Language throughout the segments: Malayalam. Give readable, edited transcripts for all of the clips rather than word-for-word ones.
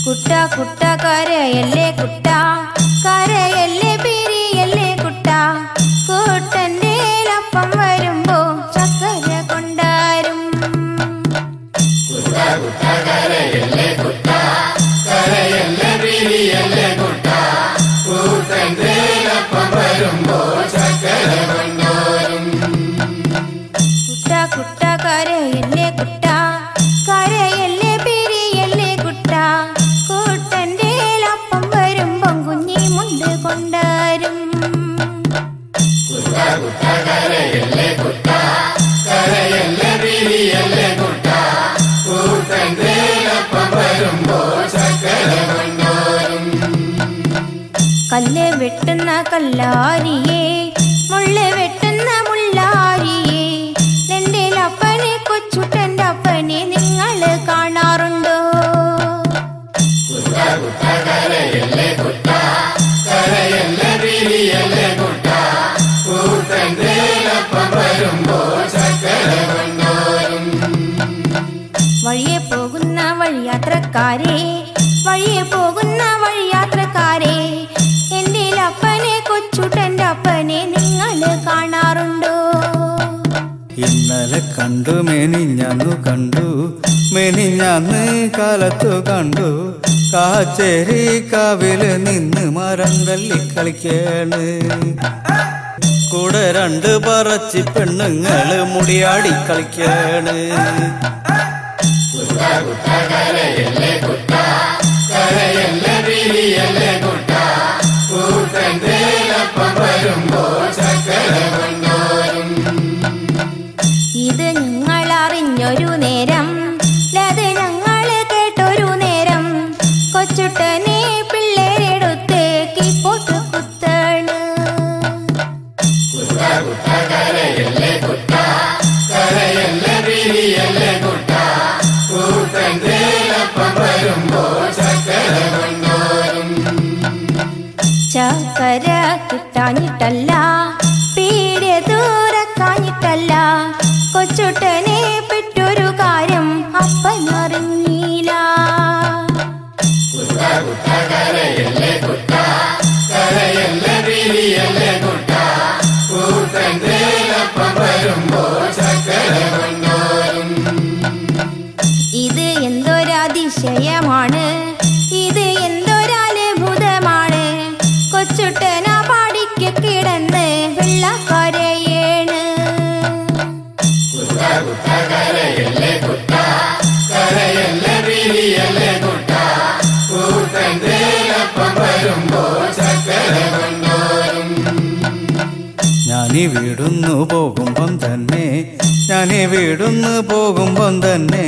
കുട്ട കുട്ട കരയല്ലേ കുട്ട, കരയല്ലേ പിരിയല്ലേ കുട്ട, കൂട്ടന്റെ അപ്പം വരുമ്പോ ചക്കര കൊണ്ടാരും. കരയല്ലേ കുട്ട, കരയല്ലേ പിരിയല്ലേ കുട്ട, കൂട്ടന്റെ അപ്പം വരുമ്പോ ചക്കര കൊണ്ടാരും. കുട്ട കുട്ട കരയല്ലേ കുട്ട, കരയല്ലേ പിരിയല്ലേ കുട്ട, കൂട്ടന്റെ അപ്പം വരുമ്പം കുഞ്ഞി മുണ്ട് കൊണ്ടാരും. കരയല്ലേ കുട്ട, കരയല്ലേ പിരിയല്ലേ കുട്ട, കൂട്ടന്റെ അപ്പം വരുമ്പോ ചക്കര കൊണ്ടാരും. കല്ല് വെട്ടുന്ന കല്ലാരിയേ, മുള്ള് വെട്ടുന്ന മുള്ളാരിയേ, എന്റെ അപ്പനെ കൊച്ചുട്ടന്റെ അപ്പനെ നിങ്ങൾ കാണാറുണ്ടോ? കരയല്ലേ കുട്ട, കരയല്ലേ പിരിയല്ലേ കുട്ട, കൂട്ടന്റെ അപ്പം വരുമ്പോ ചക്കര കൊണ്ടാരും. വഴിയെ പോകുന്ന വഴിയാത്രക്കാരെ, വഴിയെ പോകുന്ന വഴിയാത്രക്കാരെ, എന്റെ അപ്പനെ കൊച്ചുട്ടന്റെ അപ്പനെ നിങ്ങൾ കാണാറുണ്ടോ? ഇന്നലെ കണ്ടു മെനിഞ്ഞന്നു കണ്ടു, മെനിഞ്ഞന്ന് കാലത്തു കണ്ടു, കാച്ചേരി കാവില് നിന്ന് മരം തല്ലി കളിക്കാണ്. കൂടെ രണ്ട് പറച്ചി പെണ്ണുങ്ങള് മുടിയാടി കളിക്കാണ്. കരയല്ലേ കുട്ട, കരയല്ലേ പിരിയല്ലേ കുട്ട, കൂട്ടന്റെ അപ്പം വരുമ്പോ ചക്കര കൊണ്ടാരും. ഇത് നിങ്ങൾ അറിഞ്ഞൊരു നേരം, അത് ഞങ്ങൾ കേട്ടൊരു നേരം, കൊച്ചുട്ടനെ പിള്ളേരെടുത്ത് കീപ്പോട്ട് കുത്താണ്. കരയല്ലേ കുട്ട, കരയല്ലേ പിരിയല്ലേ കുട്ട, കൂട്ടന്റെ അപ്പം വരുമ്പോ ചക്കര കൊണ്ടാരും. ചക്കര കിട്ടാഞ്ഞിട്ടല്ല, പീടിയ ദൂരക്കാഞ്ഞിട്ടല്ല, കൊച്ചുട്ടനെ പെട്ടൊരു കാര്യം അപ്പനറിഞ്ഞില്ല. കരയല്ലേ കുട്ട, കരയല്ലേ പിരിയല്ലേ കുട്ട, കൂട്ടന്റെ അപ്പം വരുമ്പോ ചക്കര കൊണ്ടാരും. ഇത് എന്തൊരതിശയമാണ്, ഇത് എന്തൊരത്ഭുതമാണ്, കൊച്ചുട്ടന പാടിക്ക് കിടന്ന് വെള്ളക്കരയേണ്. കരയല്ലേ കുട്ട, കരയല്ലേ പിരിയല്ലേ കുട്ട, കൂട്ടന്റെ അപ്പം വരുമ്പോ ചക്കര കൊണ്ടാരും. ഞാനീ വീടുന്നു പോകുമ്പം തന്നെ, ഞാനീ വീടുന്നു പോകുമ്പം തന്നെ,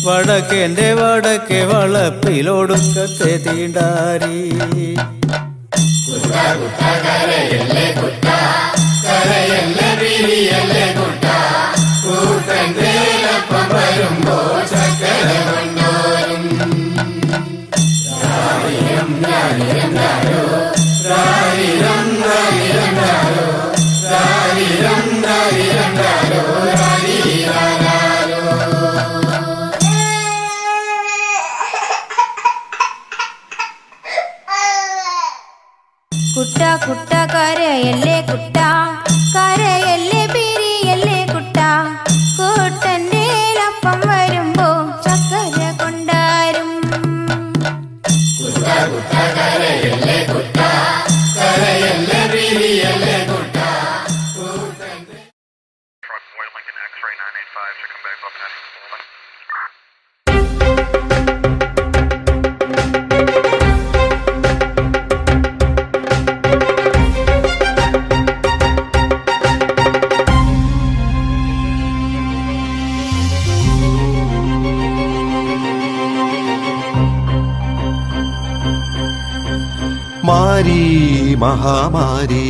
വടക്കേന്റെ വടക്കേ വളപ്പിലൊടുക്കത്തെ തീണ്ടാരി. കരയല്ലേ കുട്ട, കരയല്ലേ പിരിയല്ലേ കുട്ട, കൂട്ടന്റെ അപ്പം വരുമ്പോ ചക്കര കൊണ്ടാരും. രാരിരം രാരിരം രാരോ, രാരിരം രാരിരം രാരോ, രാരിരം രാരിരം രാരോ, രാരിരാരോ. കുട്ട കുട്ട കരയല്ലേ കുട്ട, കരയല്ലേ പിരിയല്ലേ കുട്ട, കൂട്ടന്റെ അപ്പം വരുമ്പോ ചക്കര കൊണ്ടാരും. കരയല്ലേ കുട്ട, കരയല്ലേ പിരിയല്ലേ കുട്ട, കൂട്ടന്റെ. മാരി മഹാമാരി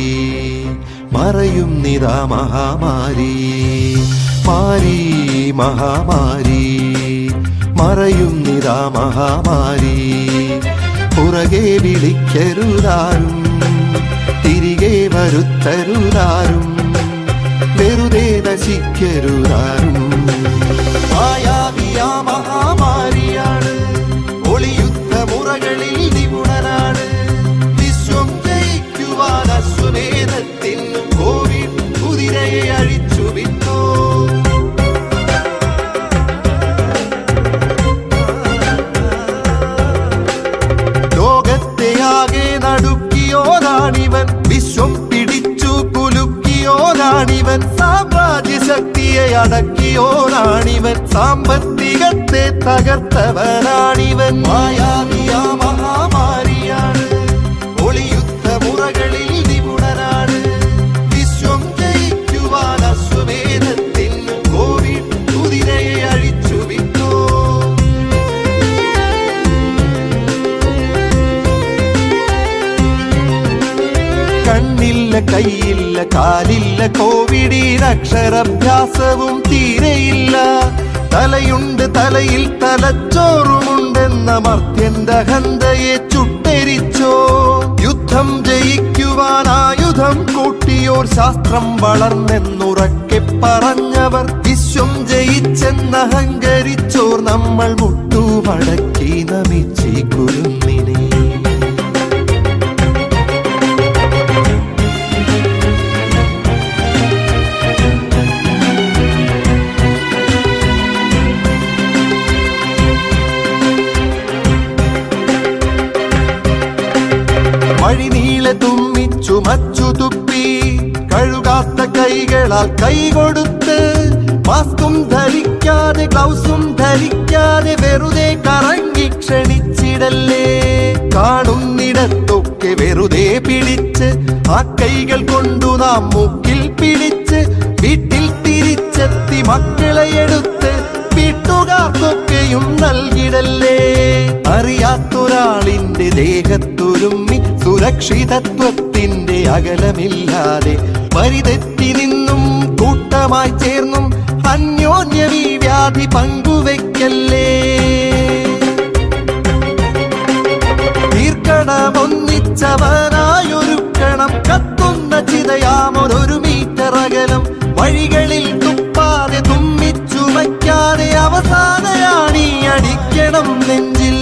മറയും നിതാ മഹാമാരി, മാരി മഹാമാരി മറയും നിതാ മഹാമാരി. പുറകെ വിളിക്കരുതാരും തിരികെ വരുത്തരുതാരും, വെറുതെ നശിക്കരുതാരും. മായാവിയാ മഹാമാരിയാണ്, ഒളിയുദ്ധ മുറകളിൽ നിപുണനാണ്. വിശ്വം ജയിക്കുവാൻ അശ്വമേധത്തിൽ കോവിഡ് കുതിരയെ അഴിച്ചു വിട്ടോ. ലോകത്തെയാകെ നടുക്കിയോനാണിവൻ, വിശ്വം പിടിച്ചു കുലുക്കിയോനാണിവൻ. സാമ്രാജ്യ ശക്തിയെ അടക്കിയോനാണിവൻ, സാമ്പത്തികത്തെ തകർത്തവനാണിവൻ. മായാവിയാ മഹാമാരിയാണ്, ഒളിയുദ്ധ മുറകളിൽ നിപുണനാണ്. വിശ്വം ജയിക്കുവാൻ അശ്വമേധത്തിൽ കോവിഡ് കുതിരയെ അഴിച്ചു വിട്ടോ. കണ്ണില്ല കൈയില്ല കാലില്ല കോവിഡിന് അക്ഷരാഭ്യാസവും തീരെയില്ല. തലയുണ്ട് തലയിൽ തലച്ചോറുമുണ്ടെന്ന മർത്യന്റെ അഹന്തയെ ചുട്ടെരിച്ചോ. യുദ്ധം ജയിക്കുവാൻ ആയുധം കൂട്ടിയോർ, ശാസ്ത്രം വളർന്നെന്നുറക്കെ പറഞ്ഞവർ, വിശ്വം ജയിച്ചെന്നഹങ്കരിച്ചോർ. നമ്മൾ മുട്ടുമടക്കി നമിച്ചി കുരുന്നിനെ. വഴിനീളെ തുമ്മിച്ചു മച്ചു തുപ്പി, കഴുകാത്ത കൈകളാൽ കൈകൊടുത്ത്, മാസ്കും ധരിക്കാതെ ഗ്ലൗസും ധരിക്കാതെ വെറുതെ കറങ്ങി ക്ഷണിച്ചിടല്ലേ. കാണുന്നിടത്തൊക്കെ വെറുതെ പിടിച്ച്, ആ കൈകൾ കൊണ്ടു നാം മൂക്കിൽ പിടിച്ച്, വീട്ടിൽ തിരിച്ചെത്തി മക്കളെ എടുത്ത് വീട്ടുകാർക്കൊക്കെയും നൽകിടല്ലേ. അറിയാത്തൊരാളിന്റെ ദേഹത്തൊരുമ്മി സുരക്ഷിതത്വത്തിന്റെ അകലമില്ലാതെ വരിതെറ്റി നിന്നും കൂട്ടമായി ചേർന്നും അന്യോന്യം ഈ വ്യാധി പങ്കുവെക്കല്ലേ. തീർക്കണമൊന്നിച്ചവനായൊരുക്കണം, കത്തുന്ന ചിതയാമൊരു മീറ്റർ അകലം. വഴികളിൽ തുപ്പാതെ തുമ്മിച്ചു വയ്ക്കാതെ അവസാനയാണീ അടിക്കണം നെഞ്ചിൽ.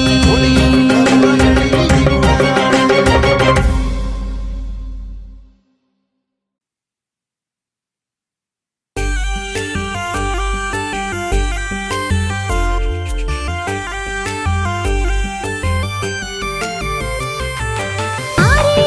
ആരേ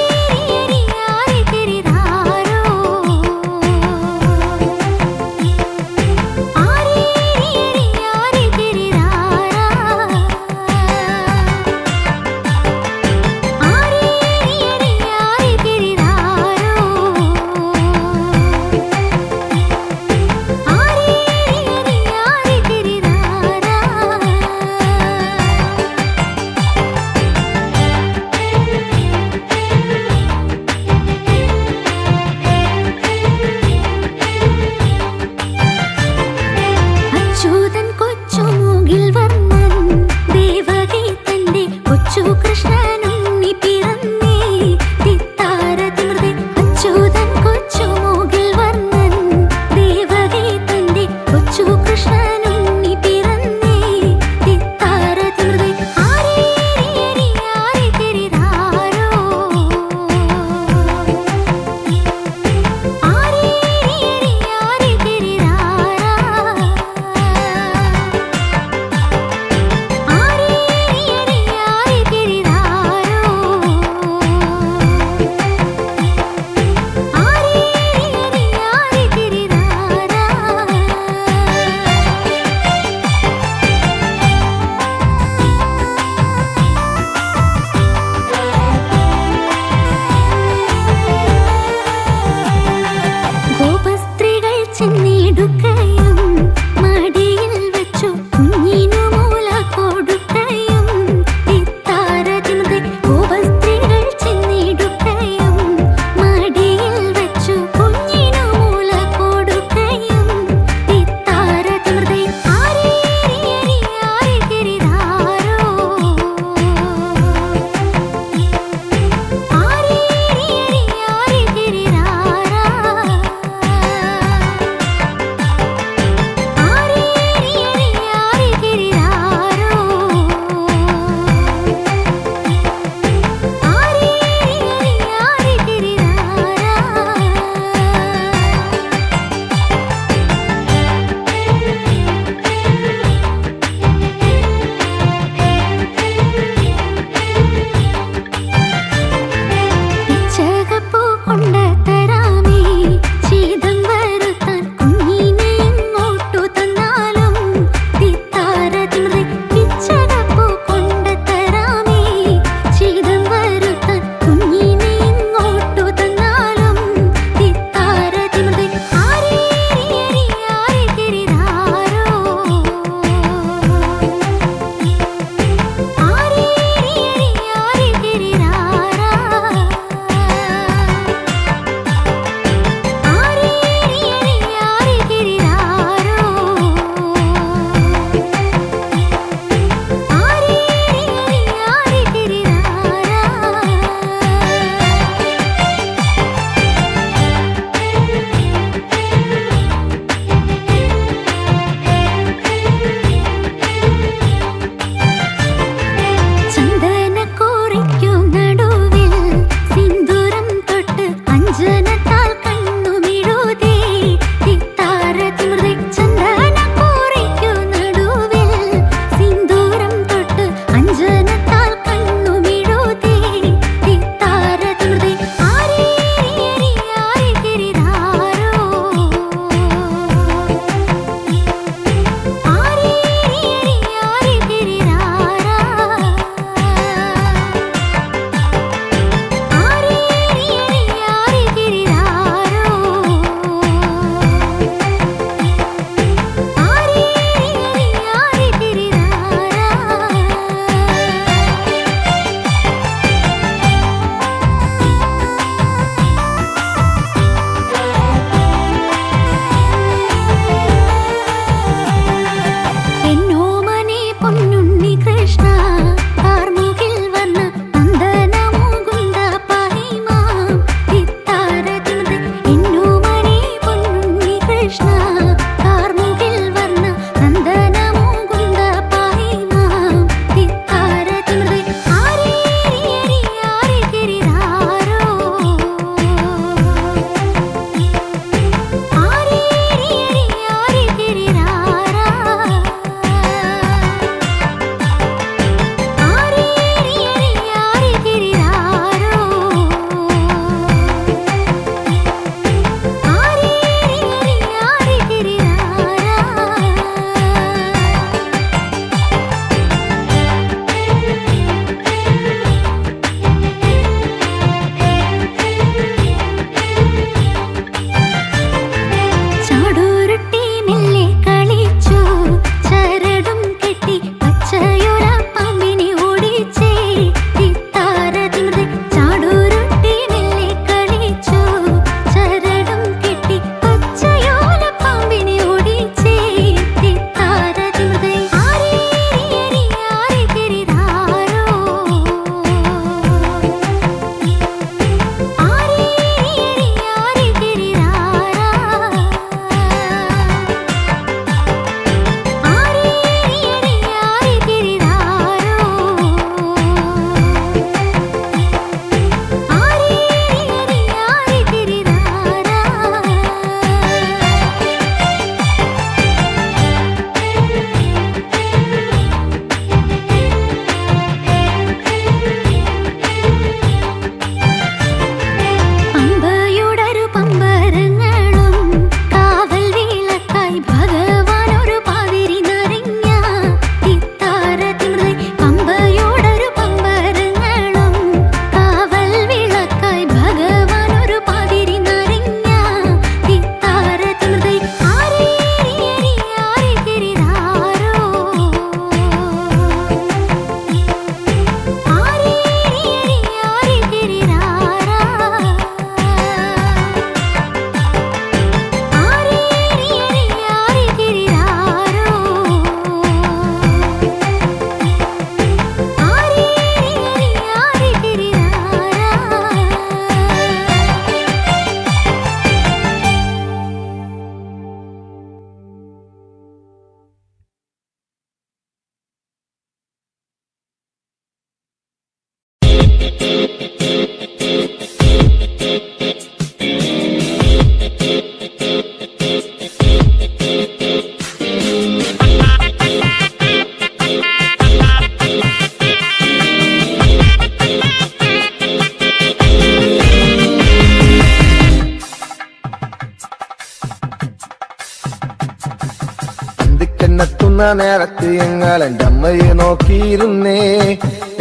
കണ്ണെത്തുന്ന നേരത്ത് ഞങ്ങൾ എൻ്റെ അമ്മയെ നോക്കിയിരുന്നേ.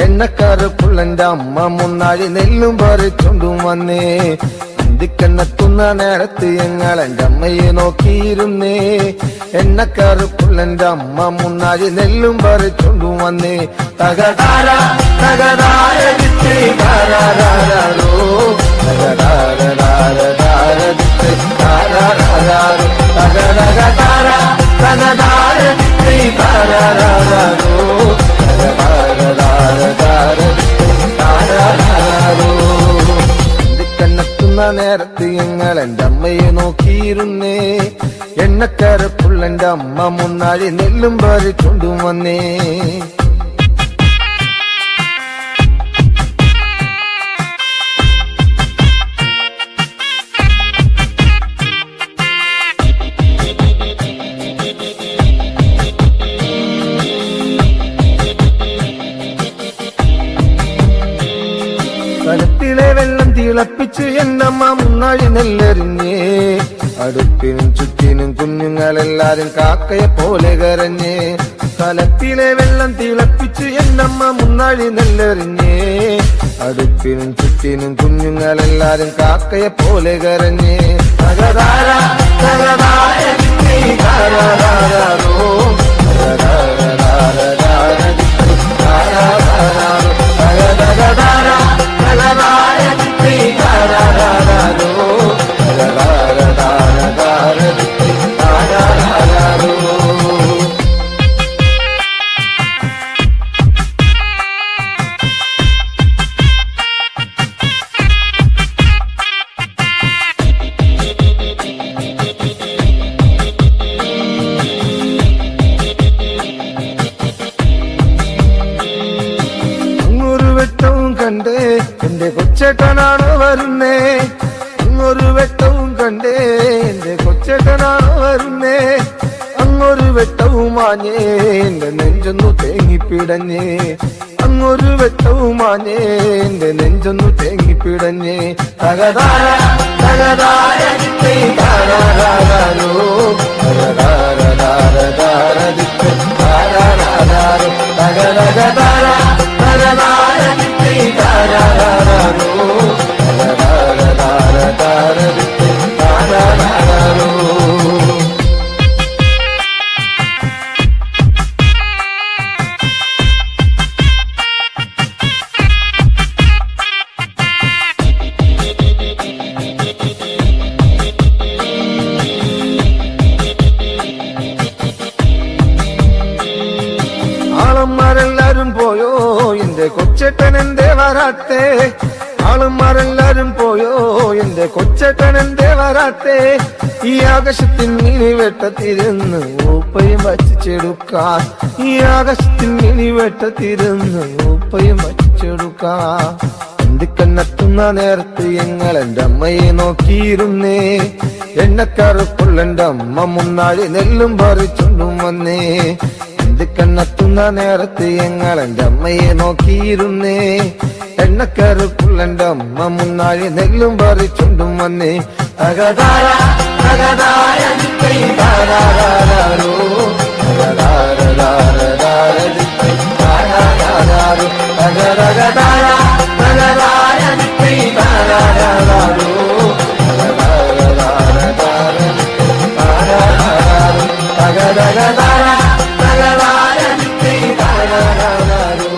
എണ്ണക്കറുപ്പുള്ളെന്റെ അമ്മ മുന്നാഴി നെല്ലും പറിച്ചോണ്ടും വന്നേ. അന്തിക്കണ്ണെത്തുന്ന നേരത്ത് ഞങ്ങൾ എൻ്റെ അമ്മയെ നോക്കിയിരുന്നേ. എണ്ണക്കറുപ്പുള്ളെന്റെ അമ്മ മുന്നാഴി നെല്ലും പറിച്ചോണ്ടും വന്നേ. തകതാര തകതാര ദിത്തേ താരാരാരോ തകതാര ദിത്തേ താരാരാരോ തകതകതാര തകതാര ദിത്തേ താരാരാരോ തകതാര ദിത്തേ താരാരാരോ. കണ്ണെത്തുന്ന നേരത്ത് ഞങ്ങൾ എൻ്റെ അമ്മയെ നോക്കിയിരുന്നേ. എണ്ണക്കരപ്പുള്ളെന്റെ അമ്മ മുന്നാഴി നെല്ലും പറിച്ചോണ്ടും വന്നേ. കലത്തിലെ വെള്ളം തിളപ്പിച്ച് എന്നമ്മ മുന്നാഴി നെല്ലെറിഞ്ഞേ. അടുപ്പിനും ചുറ്റിനും കുഞ്ഞുങ്ങളെല്ലാരും കാക്കയെ പോലെ കരഞ്ഞേ. കലത്തിലെ വെള്ളം തിളപ്പിച്ച് എന്നമ്മ മുന്നാഴി നെല്ലെറിഞ്ഞേ. അടുപ്പിനും ചുറ്റിനും കുഞ്ഞുങ്ങളെല്ലാരും കാക്കയെ പോലെ കരഞ്ഞേ. തകതാര തകതാര ദിത്തേ താരാരാരോ തകതാര ദിത്തേ താരാരാരോ തകതകതാര തകതാര ദിത്തേ താരാരാരോ തകതാര ദിത്തേ താരാരാരോ. കണ്ടേ എന്റെ കൊച്ചേട്ടനാണോ വരുന്നേ. അങ്ങൊരു വെട്ടവും കണ്ടേ എന്റെ കൊച്ചേട്ടനാണോ വരുന്നേ. അങ്ങൊരു വെട്ടവും മാഞ്ഞേ എന്റെ നെഞ്ചൊന്നു തേങ്ങിപ്പിടഞ്ഞേ. അങ്ങൊരു വെട്ടവും മാഞ്ഞേ എന്റെ നെഞ്ചൊന്നു തേങ്ങിപ്പിടഞ്ഞേ. തകതാര തകതാര ദിത്തേ താരാരാരോ തകതാര ദിത്തേ താരാരാരോ തകതകതാര തകതാര ദിത്തേ താരാരാരോ തകതാര ദിത്തേ താരാരാരോ. ആളന്മാരെല്ലാരും പോയോ എന്റെ കൊച്ചേട്ടൻ എന്തേ വരാത്തേ. ആളന്മാരെല്ലാരും പോയോ എന്റെ കൊച്ചേട്ടൻ എന്തേ വരാത്തേ. ഈ ആകാശത്തിൽ മിനി വെട്ടത്തിരുന്ന് ഊപ്പയും വച്ചിച്ചെടുക്കാൻ. ഈ ആകാശത്തിൽ മിനി വെട്ടത്തിരുന്ന് ഊപ്പയും വച്ചിച്ചെടുക്കാൻ. അന്തിക്കണ്ണെത്തുന്ന നേരത്ത് ഞങ്ങൾ എൻ്റെ അമ്മയെ നോക്കിയിരുന്നേ. എണ്ണക്കറുപ്പുള്ളെന്റെ അമ്മ മുന്നാഴി നെല്ലും പറിച്ചോണ്ടും വന്നേ. കണ്ണെത്തുന്ന നേരത്ത് ഞങ്ങൾ എൻ്റെ അമ്മയെ നോക്കിയിരുന്നേ. എണ്ണക്കറുപ്പുള്ളെന്റെ അമ്മ മുന്നാഴി നെല്ലും പറിച്ചോണ്ടും വന്നേ. തകതാര തകതാര ദിത്തേ താരാരാരോ തകതാര ദിത്തേ താരാരാരോ തകതകതാര തകതാര ദിത്തേ താരാരാരോ തകതാര ദിത്തേ താരാരാരോ തകതകതാര തകതാര ദിത്തേ താരാരാരോ.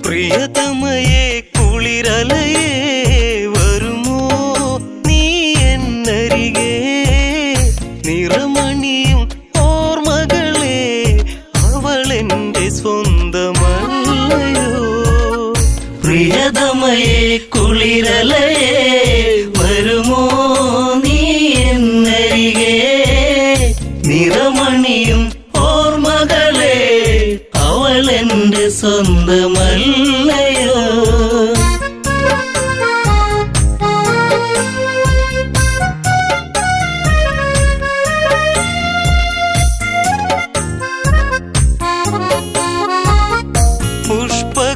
പ്രിയതമയേ കുളിരലയേ വരുമോ നീ എന്നരികെ നിറമണിയും ഓർമ്മകളെ അവളെന്റെ സ്വന്തമല്ലയോ പ്രിയതമയേ കുളിരലയേ വരുമോ നീ എന്നരികെ നിറമണിയും ഓർമ്മകളെ അവളെന്റെ സ്വന്തമല്ലയോ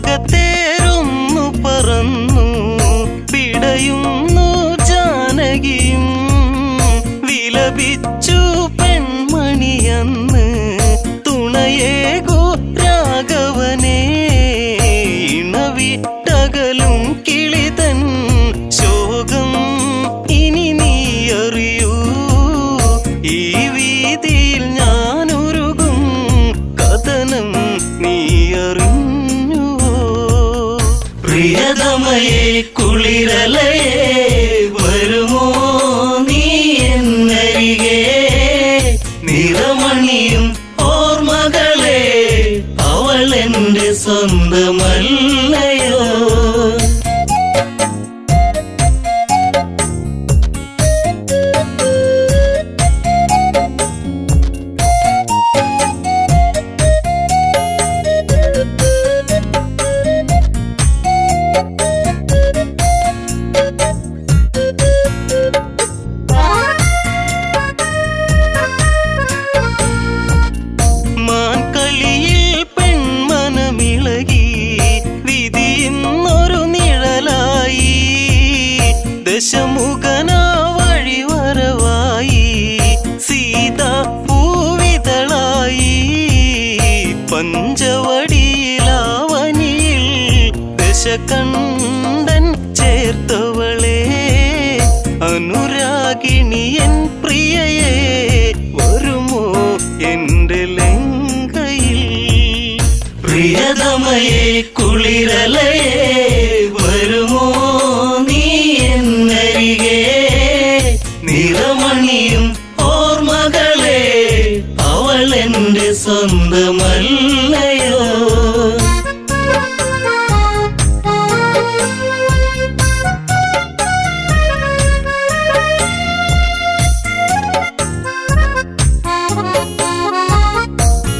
പുഷ്പകത്തേരൊന്നു പറന്നു പിടയുന്നു ജാനകിയും വിലപിച്ചു പെൺമണിയന്ന് തുണയേകു രാഘവനെ ഇണവിട്ടകലും കിളിതൻ ശോകം ഇനി നീ അറിയൂ ഈ വീതിയിൽ ഞാനൊരുകും കഥനം നീ അറിഞ്ഞുവോ പ്രിയതമയേ കുളിരലയേ വരുമോ നീ എന്നരികെ നിറമണിയും ഓർമ്മകളെ അവളെന്റെ സ്വന്തമല്ലയോ മാൻകളിയിൽ പെൺമനമിളകി വിധിയെന്നൊരു നിഴലായി ദശമുഖനാ വഴിവരവായി സീതാ പൂവിതളായി പഞ്ചവടിയിലാവനിയിൽ ദശകണ്ഠൻ ചേർത്തവളെ അനുരാഗിണിയൻ പ്രിയയെ വരുമോ എന്റെ ലങ്കയിൽ പ്രിയതമയേ കുളിരലയേ വരുമോ നീ എന്നരികെ നിറമണിയും ഓർമ്മകളെ അവളെന്റെ സ്വന്തമല്ലയോ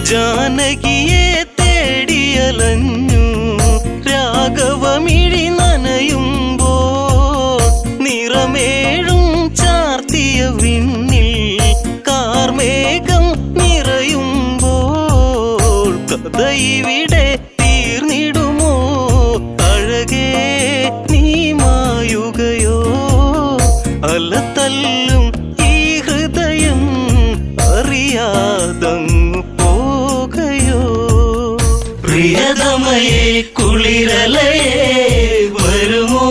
ജാനകിയെ തേടിയലഞ്ഞു രാഘവമിഴി നനയുമ്പോ നിറമേഴും ചാർത്തിയ വിണ്ണിൽ കാർമേഘം നിറയുമ്പോൾ കഥ ഇവിടെ തീർന്നിടുമോ അഴകേ നീ മായുകയോ അലതല്ലും ഈ ഹൃദയം അറിയാതങ്ങു പോകയോ പ്രിയതമയേ കുളിരലയേ വരുമോ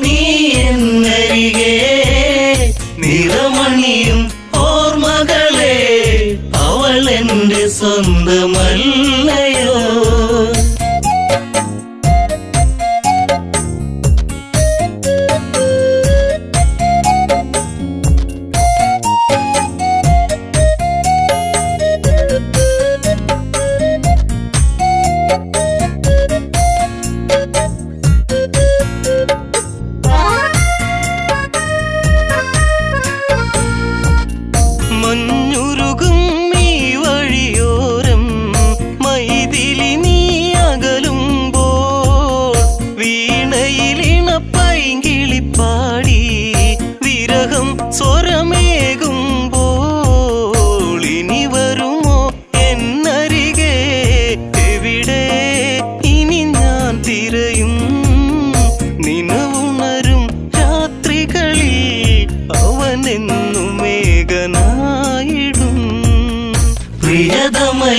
നീ എന്നരികെ നിറമണിയും ഓർമ്മകളെ അവളെന്റെ സ്വന്തമല്ലയോ മഞ്ഞുരുകും ഈ വഴിയോരം മൈ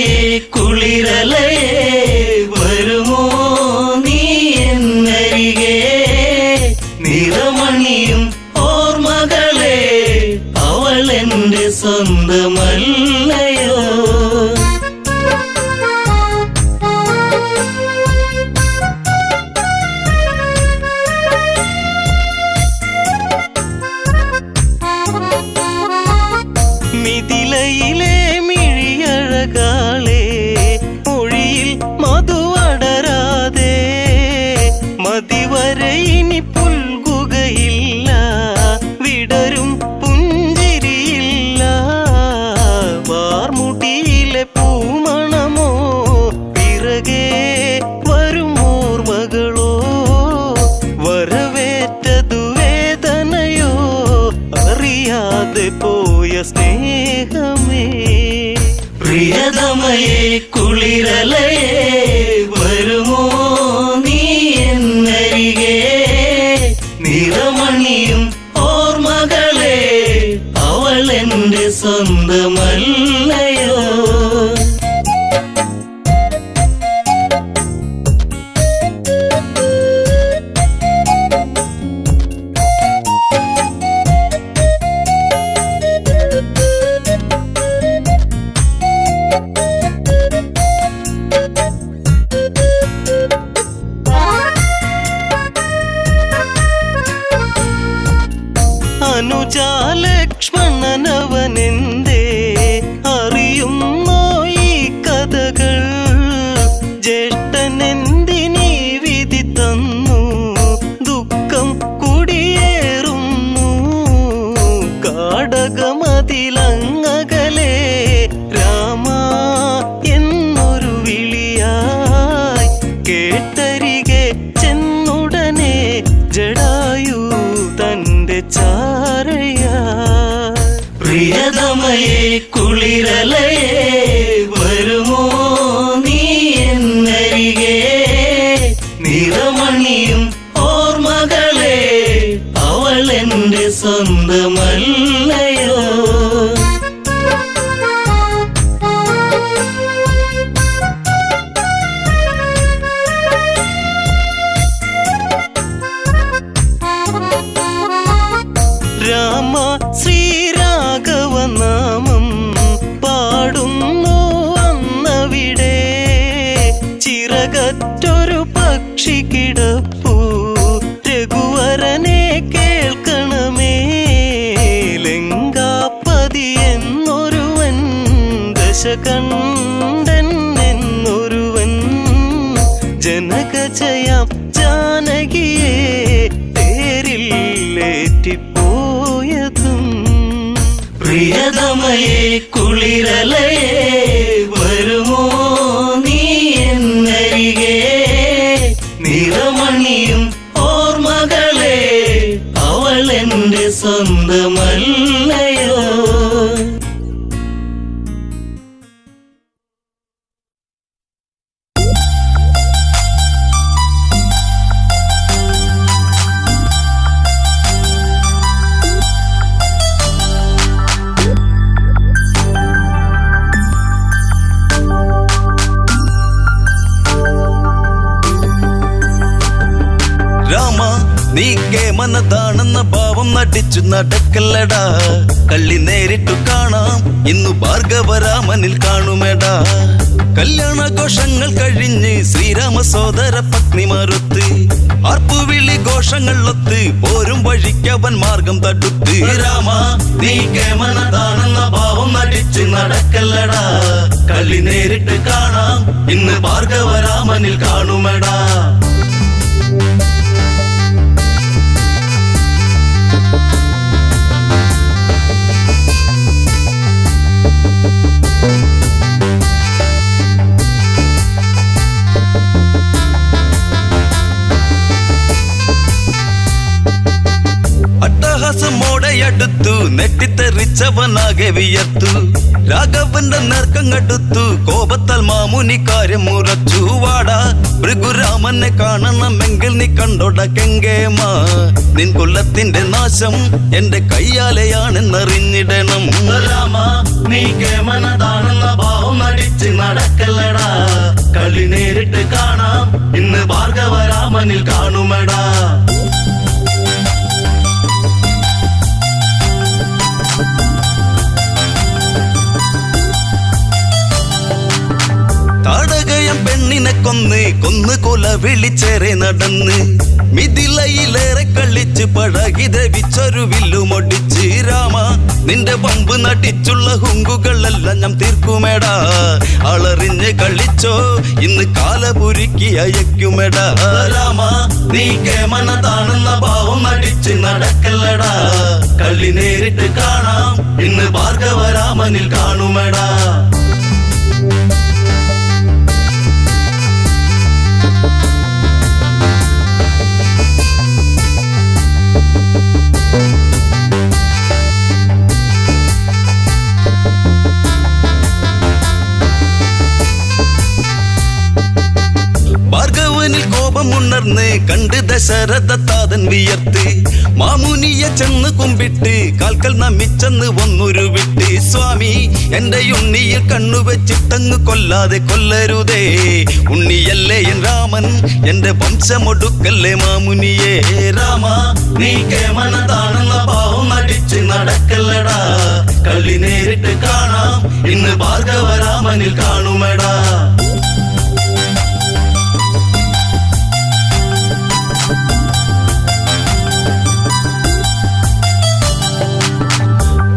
പ്രിയതമയെ കുളിരലയെ വരുമോ നീ എന്നരികെ നിറമണിയും ഓർമ്മകളെ അവൾ എന്റെ സ്വന്തമല്ലയോ മിഥിലയിലെ മിഴിയഴകാളെ മൊഴിയിൽ മധുവടരാതെ മതിവരെ ഇനി പുൽകുകയില്ല വിടരും പുഞ്ചിരിയില്ല വാർമുടിയിലെ പൂമണമോ പിറകെ വരും ഓർമ്മകളോ വരവേറ്റതു വേദനയോ അറിയാതെ പോയ സ്നേഹമേ പ്രിയതമയെ കുളിരലയെ വരുമോ നീ എന്നരികെ നിറമണിയും ഓർമ്മകളെ അവൾ എന്റെ സ്വന്തമല്ലയോ അനുജാലക്ഷ്മണനവനെന്തേ അറിയുന്നോ ഈ കഥകൾ ജ്യേഷ്ഠനെന്തിനീ വിധി തന്നു ദുഃഖം കുടിയേറുന്നു കാടകമതിലങ്ങകലെ രാമ എന്നൊരു വിളിയായി കേട്ടരികെ ചെന്നുടനെ ജടായു തന്റെ ചാരയാ പ്രിയതമയെ കുളിരലയെ വരുമോ നീ എന്നരികെ നിറമണിയും ഓർമ്മകളെ അവൾ എന്റെ സ്വന്തമല്ലയോ രാമ ശ്രീരാഘവനാമം പാടുന്നു അന്നവിടെ ചിറകറ്റൊരു പക്ഷി കിടപ്പു രഘുവരനെ കേൾക്കണമേ ലങ്കാപതി എന്നൊരുവൻ ദശകണ്ഠൻ എന്നൊരുവൻ ജനകജയാം ജാനകിയെ തേരില്ലേറ്റിപ്പോയതും പ്രിയതമയെ കുളിരലയെ വരുമോ നീ എന്നരികെ നിറമണിയും ഓർമ്മകളെ അവൾ എന്റെ സ്വന്തമല്ലയോ നീ കേമനതാണെന്ന ഭാവം നടിച്ചു നടക്കല്ലടാ കള്ളി നേരിട്ടു കാണാം ഇന്നു ഭാർഗവരാമനിൽ കാണുമെടാ കല്യാണഘോഷങ്ങൾ കഴിഞ്ഞ് ശ്രീരാമ സോദര പത്നിമാരൊത്ത് ആർപ്പുവിളി ഘോഷങ്ങളൊത്ത് പോരും വഴിക്കവൻ മാർഗം തടുത്ത് രാമ നീ കേമനതാണെന്ന ഭാവം നടിച്ചു നടക്കല്ലടാ കള്ളി നേരിട്ട് കാണാം ഇന്ന് ഭാർഗവരാമനിൽ കാണുമെടാ അട്ടഹാസമോടെ അടുത്തു നെട്ടിത്തെറിച്ചവനാകെ വിയർത്തു. രാഘവന്റെ നേർക്കങ്ങടുത്തു കോപത്താൽ മാമുനി കാര്യം മുറച്ചു. വാടാ ഭൃഗുരാമനെ കാണണമെങ്കിൽ നീ കണ്ടോട കെങ്കേമ. നിൻ കൊല്ലത്തിന്റെ നാശം എന്റെ കയ്യാലെയാണെന്നറിഞ്ഞിടണം. രാമ നീ കേമനതാണെന്ന ഭാവം നടിച്ച് നടക്കല്ലടാ. കളി നേരിട്ട് കാണാം ഇന്ന് ഭാർഗവരാമനിൽ കാണുമെടാ. താടകയം പെണ്ണിനെ കൊന്ന് കൊല വിളിച്ചേറെ നടന്ന് മിഥിലയിലേറെ കളിച്ച് പഴകി ദ്രവിച്ചൊരു വില്ലുമൊടിച്ച്. രാമ നിന്റെ പമ്പ് നടിച്ചുള്ള ഹുങ്കുകളെല്ലാം ഞാൻ തീർക്കുമേടാ. അളറിഞ്ഞ് കളിച്ചോ ഇന്ന് കാലപുരുക്കി അയക്കുമേടാ. രാമ നീ കേമനതാണെന്ന ഭാവം നടിച്ച് നടക്കല്ലടാ. കളി നേരിട്ട് കാണാം ഇന്ന് ഭാർഗവരാമനിൽ കാണുമെടാ. ഭാർഗവനിൽ കോപമുണർന്ന് കണ്ട് ദശരഥത്താതൻ വിയർത്ത്. മാമുനിയെ ചെന്ന് കുമ്പിട്ട് കാൽക്കൽ നമിച്ചെന്ന് വന്നൊരു വിട്ട്. സ്വാമി എന്റെ ഉണ്ണിയിൽ കണ്ണുവെച്ചിട്ടങ്ങ് കൊല്ലാതെ കൊല്ലരുതേ. ഉണ്ണിയല്ലേ എൻ രാമൻ എന്റെ വംശമൊടുക്കല്ലേ മാമുനിയെ. രാമ നീ കേമനതാണെന്ന ഭാവം നടിച്ച് നടക്കല്ലടാ. കളി നേരിട്ട് കാണാം ഇന്ന് ഭാർഗവരാമനിൽ കാണുമെടാ.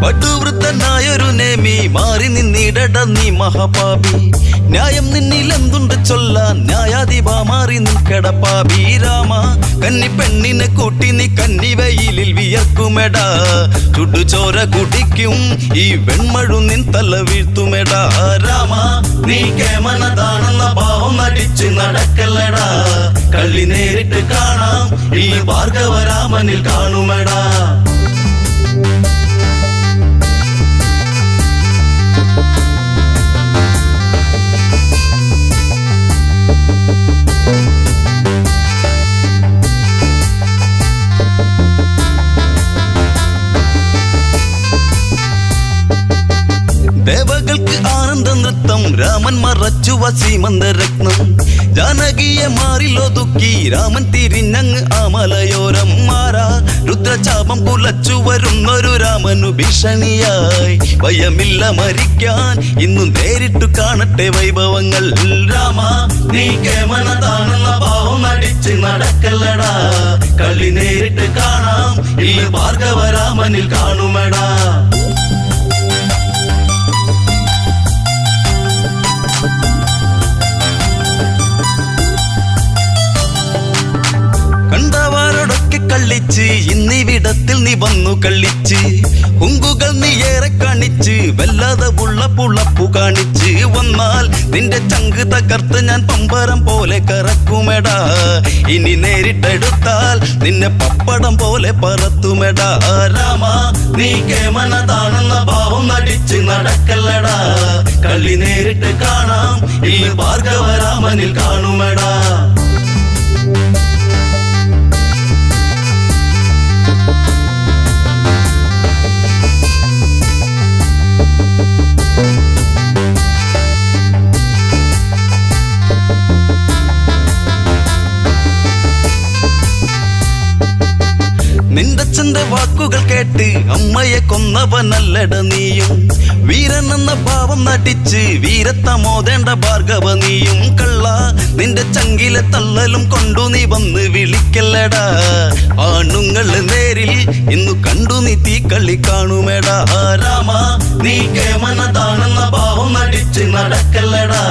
പടുവൃത്തനായൊരു നേമി മാറി നിന്നിടട നീ മഹാപാപി. ന്യായം നിന്നിലെന്തുണ്ട് ചൊല്ലാൻ ന്യായാധിപ മാറി നിൽക്കടപ്പാപി. രാമ കന്നി പെണ്ണിനെ കൂട്ടി നീ കന്നിവയിലിൽ വിയർക്കുമെടാ. ചുടുചോര കുടിക്കും ഈ വെൺമഴു നിൻ തല വീഴ്ത്തുമെടാ. രാമ നീ കേമനതാണെന്ന ഭാവം നടിച്ച് നടക്കല്ലടാ. കളി നേരിട്ട് കാണാം ഈ ഭാർഗവരാമനിൽ കാണുമെടാ. ദേവകൾക്ക് ആനന്ദ നൃത്തം രാമൻ മറച്ചു വസീമന്തരത്നം. ജാനകിയെ മാറിലൊതുക്കി രാമൻ തിരിഞ്ഞങ്ങ് ആ മലയോരം. മാറാ രുദ്രചാപം കുലച്ചു വരുന്നൊരു രാമനു ഭീഷണിയായി. ഭയമില്ല മരിക്കാൻ ഇന്നു നേരിട്ടു കാണട്ടെ വൈഭവങ്ങൾ. രാമ നീ കേമനതാണെന്ന ഭാവം നടിച്ച് നടക്കല്ലടാ. കളി നേരിട്ട് കാണാം ഈ ഭാർഗവരാമനിൽ കാണുമെടാ. കണ്ടവാരോടൊക്കെ കളിച്ച് ഇന്നിവിടത്തിൽ നീ വന്നു കളിച്ച്. ഹുങ്കുകൾ നീ ഏറെ കാണിച്ച് വല്ലാതെ പുളപ്പു കാണിച്ച്. വന്നാൽ നിന്റെ ചങ്ക് തകർത്ത് ഞാൻ പമ്പരം പോലെ കറക്കുമെടാ. ഇനി നേരിട്ടെടുത്താൽ നിന്നെ പപ്പടം പോലെ പറത്തുമെടാ. രാമ നീ കേമനതാണെന്ന ഭാവം നടിച്ച് നടക്കല്ലടാ. കളി നേരിട്ട് കാണാം ഈ ഭാർഗവരാമനിൽ കാണുമെടാ. നിന്റച്ഛന്റെ വാക്കുകൾ കേട്ട് അമ്മയെ കൊന്നവനല്ലട നീയും. വീരനെന്ന ഭാവം നടിച്ച് വീരത്തമോദേണ്ട ഭാർഗവ നീയും. കള്ള നിന്റെ ചങ്കിലെ തള്ളലും കൊണ്ടു നീ വന്ന് വിളിക്കല്ലടാ. ആണുങ്ങള് നേരിൽ ഇന്നു കണ്ടു നീ തീക്കളി കാണുമെടാ. രാമ നീ കേമനതാണെന്ന ഭാവം നടിച്ച് നടക്കല്ലടാ.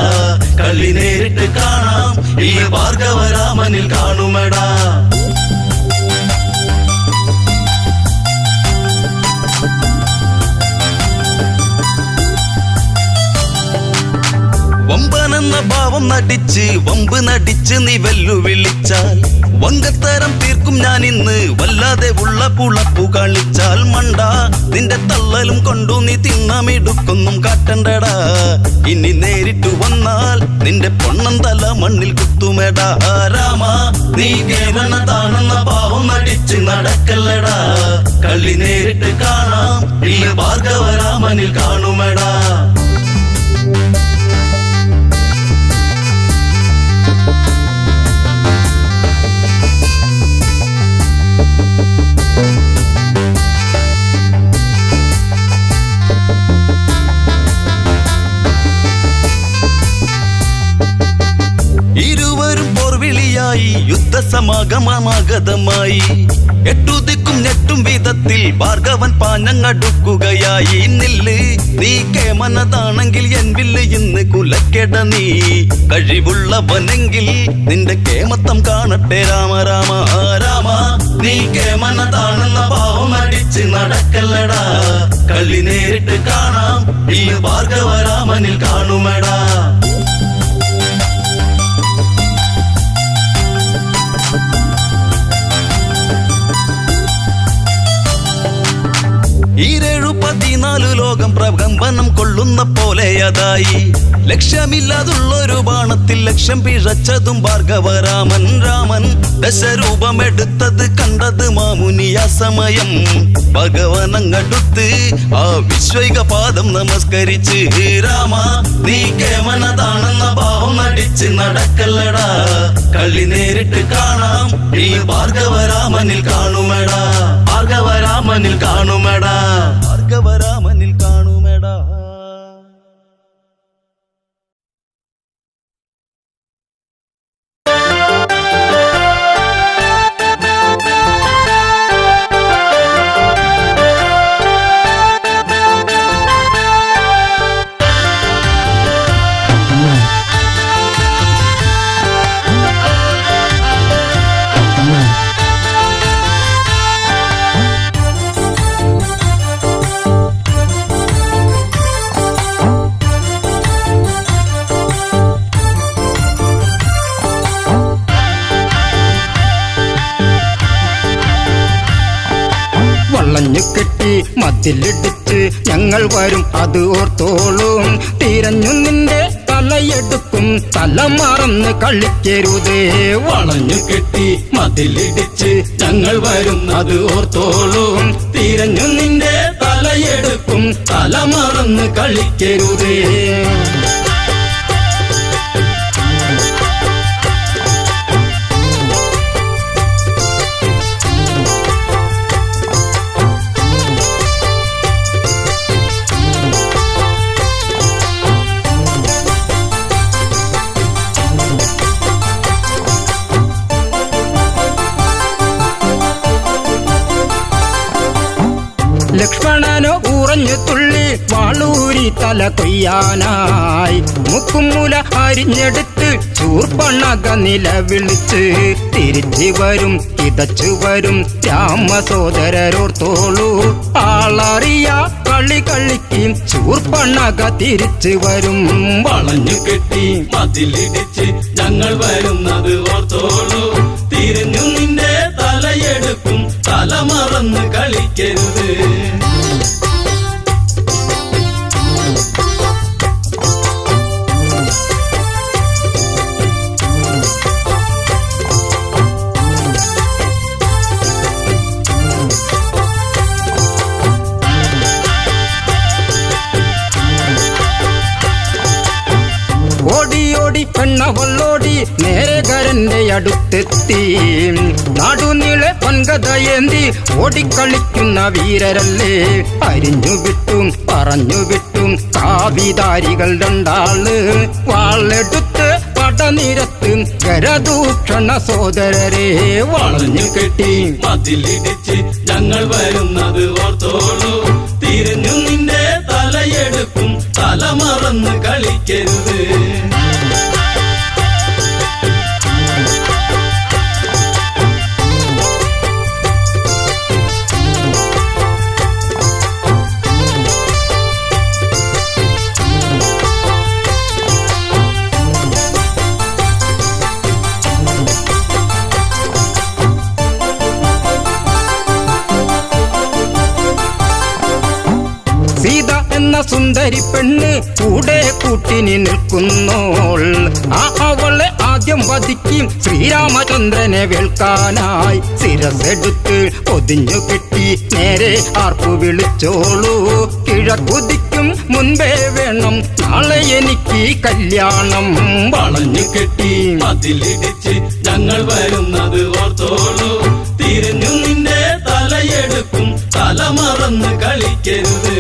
കളി നേരിട്ട് കാണാം ഈ ഭാർഗവരാമനിൽ കാണുമെടാ. വമ്പനെന്ന ഭാവം നടിച്ച് വമ്പ് നടിച്ച് നീ വെല്ലുവിളിച്ചാൽ വങ്കത്തരം തീർക്കും ഞാൻ ഇന്ന് വല്ലാതെ ഉള്ള പുളപ്പു കളിച്ചാൽ മണ്ട നിന്റെ തള്ളലും കൊണ്ടു നീ തിന്നമിടുക്കൊന്നും കാട്ടണ്ടടാ ഇനി നേരിട്ടു വന്നാൽ നിന്റെ പൊണ്ണം തല മണ്ണിൽ കുത്തുമെടാ രാമ നീ കേവലതാണെന്ന ഭാവം നടിച്ച് നടക്കല്ലടാ കളി നേരിട്ട് കാണാം ഇല്ല ഭാർഗവരാമനിൽ കാണുമെടാ ഇരുവരും പോർവിളിയായി യുദ്ധസമാഗമമാഗതമായി എട്ടുദിക്കും ഞെട്ടും വിധത്തിൽ ഭാർഗവൻ പാഞ്ഞങ്ങടുക്കുകയായി നില്ല് നീ കേമനതാണെങ്കിൽ എൻ വില്ല് ഇന്ന് കുലക്കെട നീ കഴിവുള്ളവനെങ്കിൽ നിന്റെ കേമത്തം കാണട്ടെ രാമ രാമ രാമ നീ കേമനതാണെന്ന ഭാവം അടിച്ച് നടക്കല്ലടാ കളി നേരിട്ട് കാണാം ഈ ഭാർഗവരാമനിൽ കാണുമെടാ ഈരേഴു 14 ലോകം പ്രകമ്പനം കൊള്ളുന്ന പോലെ അതായി ലക്ഷ്യമില്ലാതുള്ളൊരു ബാണത്തിൽ ലക്ഷ്യം പിഴച്ചതും ഭാർഗവരാമൻ രാമൻ ദശരൂപമെടുത്തത് കണ്ടത് മാമുനി ആ സമയം ഭഗവനങ്ങടുത്ത് ആ വിശ്വൈക പാദം നമസ്കരിച്ച് രാമ നീ കേമനതാണെന്ന ഭാവം നടിച്ച് നടക്കല്ലടാ കളി നേരിട്ട് കാണാം ഈ ഭാർഗവരാമനിൽ കാണുമെടാ ഭാർഗവരാമനിൽ കാണുമെടാ ഭാർഗവരാമനിൽ കാണുമെടാ കെട്ടി മതിലിടിച്ച് ഞങ്ങൾ വരും അത് ഓർത്തോളും തിരഞ്ഞു നിന്റെ തലയെടുക്കും തല മറന്ന് കളിക്കരുതേ വളഞ്ഞു കെട്ടി മതിലിടിച്ച് ഞങ്ങൾ വരും അത് ഓർത്തോളും തിരഞ്ഞു നിന്റെ തലയെടുക്കും തല മറന്ന് കളിക്കരുതേ ലക്ഷ്മണനോ ഉറഞ്ഞു തുള്ളി വാളൂരി തല കൊയ്യാനായി മുക്കുമൂല അരിഞ്ഞെടുത്ത് ചൂർപ്പണക നിലവിളിച്ച് തിരിച്ചു വരും കിതച്ചു വരും രാമസോദരരോർത്തോളൂ ആളറിയ കളി കളിക്കും ചൂർപ്പണക തിരിച്ചു വരും വളഞ്ഞു കെട്ടി മതിലിടിച്ച് ഞങ്ങൾ വരുന്നത് ഓർത്തോളൂ തിരിഞ്ഞു നിന്റെ തലയെടുക്കും തല മറന്ന് കളിക്കരുത് ഓടിയോടി പെണ്ണവളോടി നേരകരന്റെ അടുത്തെത്തി നാടുനീളെ പൊൻകഥയേന്തി ഓടിക്കളിക്കുന്ന വീരരല്ലേ അരിഞ്ഞു വിട്ടും പറഞ്ഞു വിട്ടും കാവിധാരികൾ രണ്ടാള് വാളെടുത്ത് പടനിരത്ത് ഗരദൂഷണ സോദരരെ വളഞ്ഞു കെട്ടി മതിലിടിച്ച് ഞങ്ങൾ വരുന്നത് ഓർത്തോളൂ തിരിഞ്ഞു നിന്റെ തലയെടുക്കും തല മറന്ന് കളിക്കരുത് സീത എന്ന സുന്ദരി പെണ്ണ് കൂടെ കൂട്ടിനി നിൽക്കുന്നോൾ. അവളെ ആദ്യം വധിക്കും ശ്രീരാമചന്ദ്രനെ വേൽക്കാനായി. ശിരസെടുത്ത് പൊതിഞ്ഞു കെട്ടി നേരെ ആർപ്പു വിളിച്ചോളൂ. കിഴക്കുതിക്കും മുൻപേ വേണം നാളെ എനിക്ക് കല്യാണം. വളഞ്ഞു കെട്ടി മതിലിടിച്ച് ഞങ്ങൾ വരുന്നത് ഓർത്തോളൂ. തിരിഞ്ഞു നിന്റെ തലയെടുക്കും, തല മറന്ന് കളിക്കരുത്.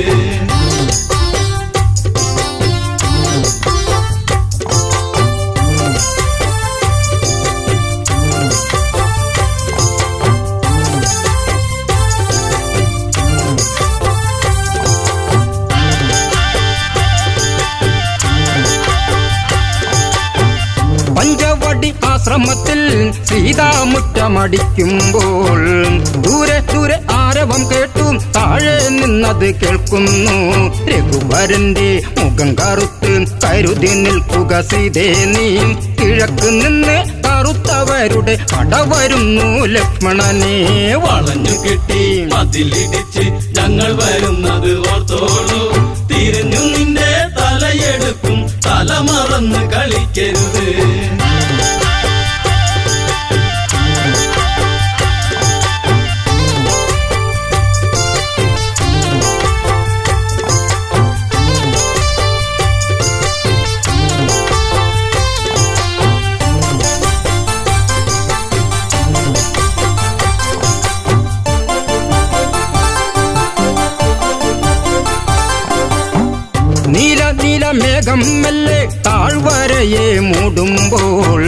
പഞ്ചവടി ആശ്രമത്തിൽ സീതാമുറ്റമടിക്കുമ്പോൾ ദൂരെ ദൂരെ ആരവം കേട്ടു താഴെ നിന്നത് കേൾക്കുന്നു. രഘുവരന്റെ മുഖം കറുത്ത് കരുതി നിൽക്കുക സീതേ നീ. കിഴക്ക് നിന്ന് കറുത്തവരുടെ പട വരുന്നു ലക്ഷ്മണനെ. വളഞ്ഞു കെട്ടി മതിലിടിച്ച് ഞങ്ങൾ വരുന്നത് ഓർത്തോളൂ. തിരിഞ്ഞു നിന്റെ തലയെടുക്കും, തല മറന്ന് കളിക്കരുത്. നീല നീല മേഘം മെല്ലെ താഴ്വരയെ മൂടുമ്പോൾ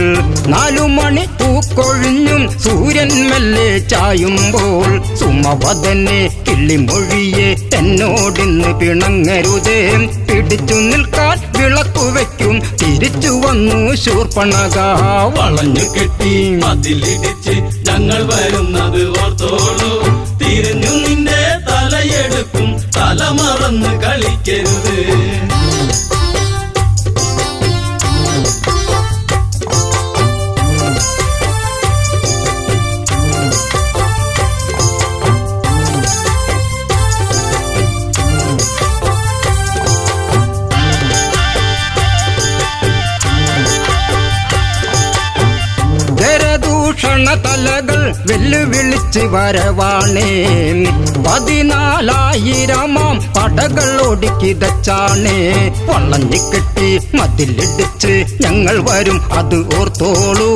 4 മണി പൂക്കൊഴിഞ്ഞും സൂര്യൻ മെല്ലെ ചായുമ്പോൾ സുമവദനെ കിള്ളിമൊഴിയെ എന്നോടിന്ന് പിണങ്ങരുതേ. പിടിച്ചു നിൽക്കാൻ വിളക്കു വയ്ക്കും തിരിച്ചു വന്നു ശൂർപ്പണഖ. വളഞ്ഞു കെട്ടി മതിലിടിച്ച് ഞങ്ങൾ വരുന്നത് ഓർത്തോളൂ. തിരിഞ്ഞു നിന്റെ തലയെടുക്കും, തല മറന്ന് കളിക്കരുത്. തലകൾ വെല്ലുവിളിച്ച് വരവാണേ. 14,000 പടകൾ ഒടുക്കിതച്ചാണേ. വളഞ്ഞിക്കെട്ടി മതിലിടിച്ച് ഞങ്ങൾ വരും അത് ഓർത്തോളൂ.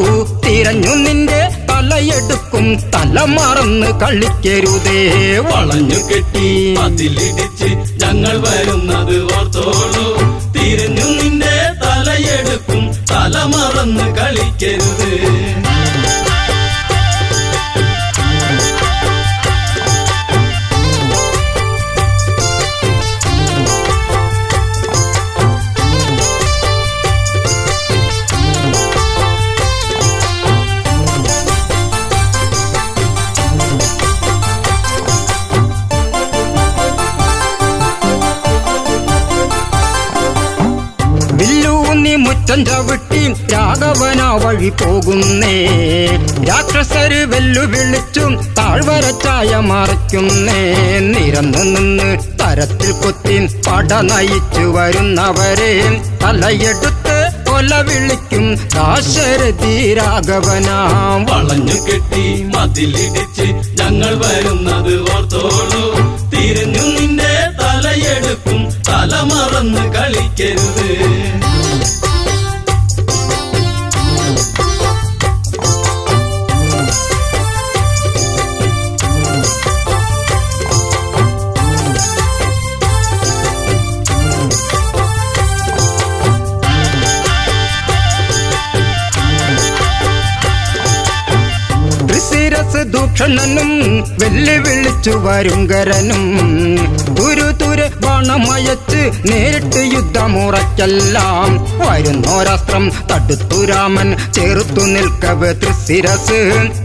തിരഞ്ഞു നിന്റെ തലയെടുക്കും, തല മറന്ന് കളിക്കരുതേ. വളഞ്ഞു കെട്ടി മതിലിടിച്ച് ഞങ്ങൾ വരുന്നത് ഓർത്തോളൂ. തിരിഞ്ഞു നിന്റെ തലയെടുക്കും, തല മറന്ന് കളിക്കരുത്. മുറ്റം ചവിട്ടി രാഘവന വഴി പോകുന്നേ. രാക്ഷസര് വെല്ലുവിളിച്ചും താഴ്വര ചായ മറയ്ക്കുന്നേ. നിരന്നു നിന്ന് തരത്തിൽ കൊത്തി പട നയിച്ചു വരുന്നവരെ തലയെടുത്ത് കൊല വിളിക്കും ദാശരഥി രാഘവനാം. വളഞ്ഞു കെട്ടി മതിലിടിച്ച് ഞങ്ങൾ വരുന്നത് ഓർത്തോളൂ. തിരിഞ്ഞു നിന്റെ തലയെടുക്കും, തല മറന്ന് കളിക്കരുത്. ദൂഷണനും വെല്ലുവിളിച്ചു വരുങ്കരനും തുരുതുരെ ബാണമയച്ച് നേരിട്ട് യുദ്ധമുറയ്ക്കെല്ലാം വരുന്നോരാസ്ത്രം തടുത്തു രാമൻ. ചേർത്തു നിൽക്കവേ തൃശിരസ്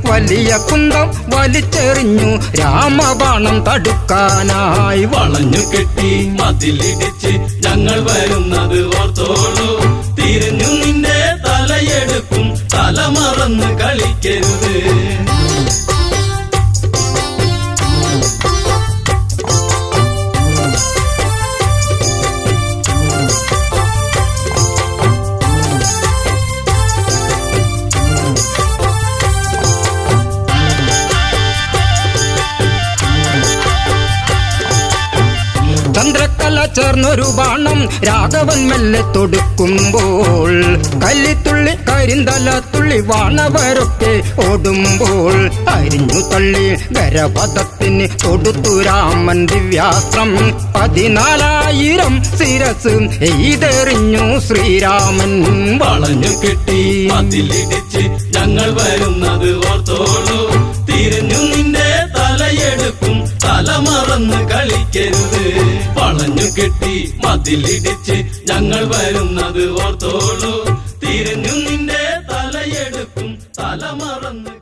വലിയ കുന്തം വലിച്ചെറിഞ്ഞു രാമബാണം തടുക്കാനായി. വളഞ്ഞു കെട്ടി മതിലിടിച്ച് ഞങ്ങൾ വരുന്നത് ഓർത്തോളൂ. തിരിഞ്ഞു നിന്റെ തലയെടുക്കും, തല മറന്ന് കളിക്കരുത്. ചന്ദ്രക്കല ചേർന്നൊരു ബാണം രാഘവൻ മെല്ലെ തൊടുക്കുമ്പോൾ കല്ലിത്തുള്ളി കരിന്തല തുള്ളി വാണവരൊക്കെ ഓടുമ്പോൾ അരിഞ്ഞു തള്ളി ഗരപഥത്തിന് തൊടുത്തു രാമൻ ദിവ്യാസ്ത്രം 14,000 ശിരസ് എയ്തെറിഞ്ഞു ശ്രീരാമൻ. വളഞ്ഞു കെട്ടി മതിലിടിച്ച് ഞങ്ങൾ വരുന്നത് ഓർത്തോളൂ, തിരിഞ്ഞു നിന്റെ തലയെടുക്കും തല മറന്ന് കളിക്കരുത്. വളഞ്ഞു കെട്ടി മതിലിടിച്ച് ഞങ്ങൾ വരുന്നത് ഓർത്തോളൂ, തിരിഞ്ഞു നിന്റെ തലയെടുക്കും തല മറന്ന്